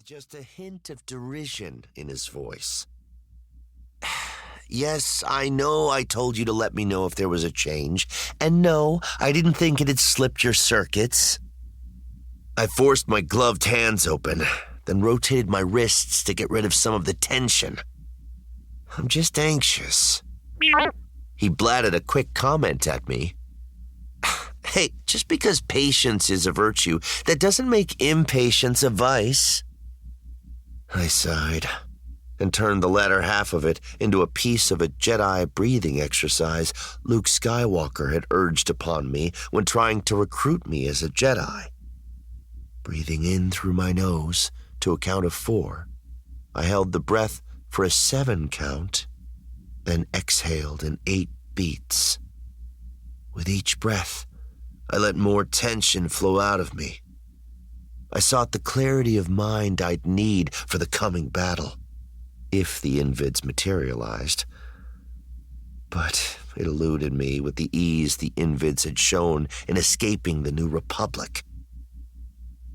with just a hint of derision in his voice. Yes, I know I told you to let me know if there was a change, and no, I didn't think it had slipped your circuits. I forced my gloved hands open, then rotated my wrists to get rid of some of the tension. I'm just anxious. He blatted a quick comment at me. Hey, just because patience is a virtue, that doesn't make impatience a vice. I sighed and turned the latter half of it into a piece of a Jedi breathing exercise Luke Skywalker had urged upon me when trying to recruit me as a Jedi. Breathing in through my nose to a count of 4, I held the breath for a 7 count, then exhaled in 8 beats. With each breath, I let more tension flow out of me. I sought the clarity of mind I'd need for the coming battle, if the invids materialized. But it eluded me with the ease the invids had shown in escaping the New Republic.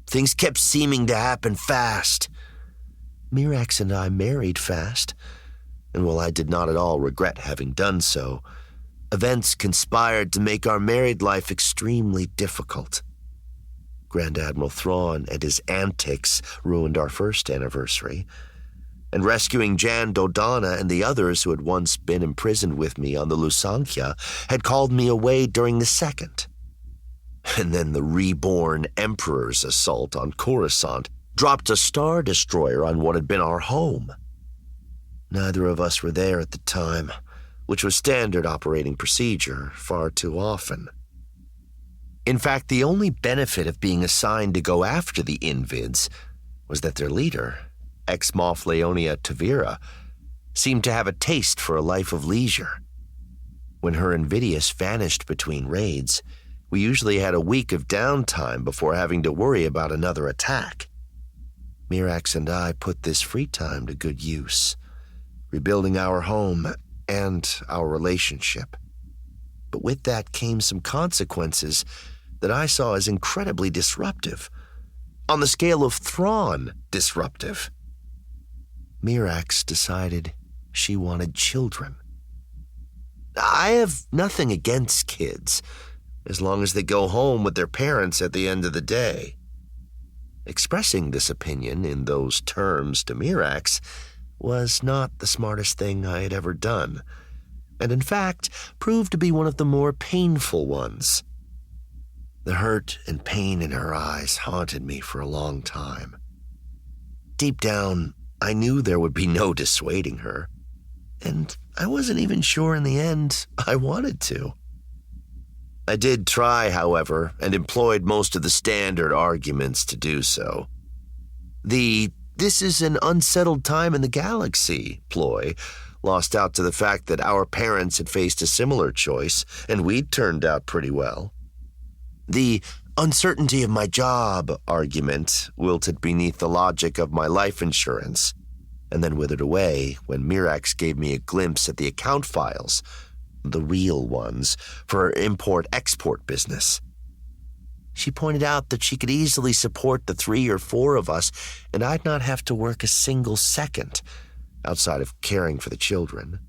Things kept seeming to happen fast. Mirax and I married fast, and while I did not at all regret having done so, events conspired to make our married life extremely difficult. Grand Admiral Thrawn and his antics ruined our first anniversary, and rescuing Jan Dodonna and the others who had once been imprisoned with me on the Lusankya had called me away during the second. And then the reborn Emperor's assault on Coruscant dropped a Star Destroyer on what had been our home. Neither of us were there at the time, which was standard operating procedure far too often. In fact, the only benefit of being assigned to go after the Invids was that their leader, ex-Moff Leonia Tavira, seemed to have a taste for a life of leisure. When her Invidious vanished between raids, we usually had a week of downtime before having to worry about another attack. Mirax and I put this free time to good use, rebuilding our home and our relationship. But with that came some consequences that I saw as incredibly disruptive, on the scale of Thrawn disruptive. Mirax decided she wanted children. I have nothing against kids, as long as they go home with their parents at the end of the day. Expressing this opinion in those terms to Mirax was not the smartest thing I had ever done, and in fact proved to be one of the more painful ones. The hurt and pain in her eyes haunted me for a long time. Deep down, I knew there would be no dissuading her, and I wasn't even sure in the end I wanted to. I did try, however, and employed most of the standard arguments to do so. This is an unsettled time in the galaxy ploy lost out to the fact that our parents had faced a similar choice, and we'd turned out pretty well. The uncertainty of my job argument wilted beneath the logic of my life insurance, and then withered away when Mirax gave me a glimpse at the account files, the real ones, for her import-export business. She pointed out that she could easily support the 3 or 4 of us, and I'd not have to work a single second, outside of caring for the children.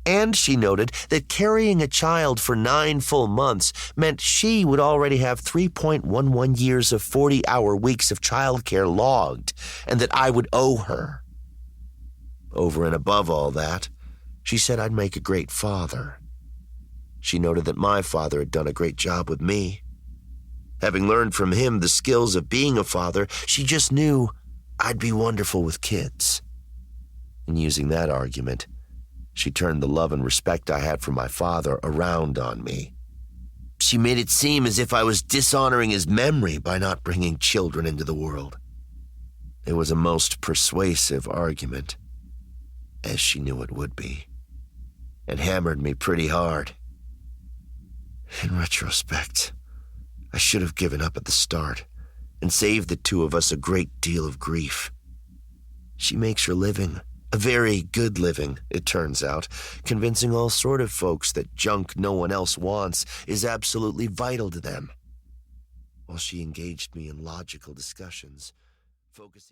And she noted that carrying a child for 9 full months meant she would already have 3.11 years of 40-hour weeks of childcare logged, and that I would owe her. Over and above all that, she said I'd make a great father. She noted that my father had done a great job with me. Having learned from him the skills of being a father, she just knew I'd be wonderful with kids. And using that argument, she turned the love and respect I had for my father around on me. She made it seem as if I was dishonoring his memory by not bringing children into the world. It was a most persuasive argument, as she knew it would be, and hammered me pretty hard. In retrospect, I should have given up at the start and saved the 2 of us a great deal of grief. She makes her living, a very good living, it turns out, convincing all sort of folks that junk no one else wants is absolutely vital to them. While she engaged me in logical discussions, focusing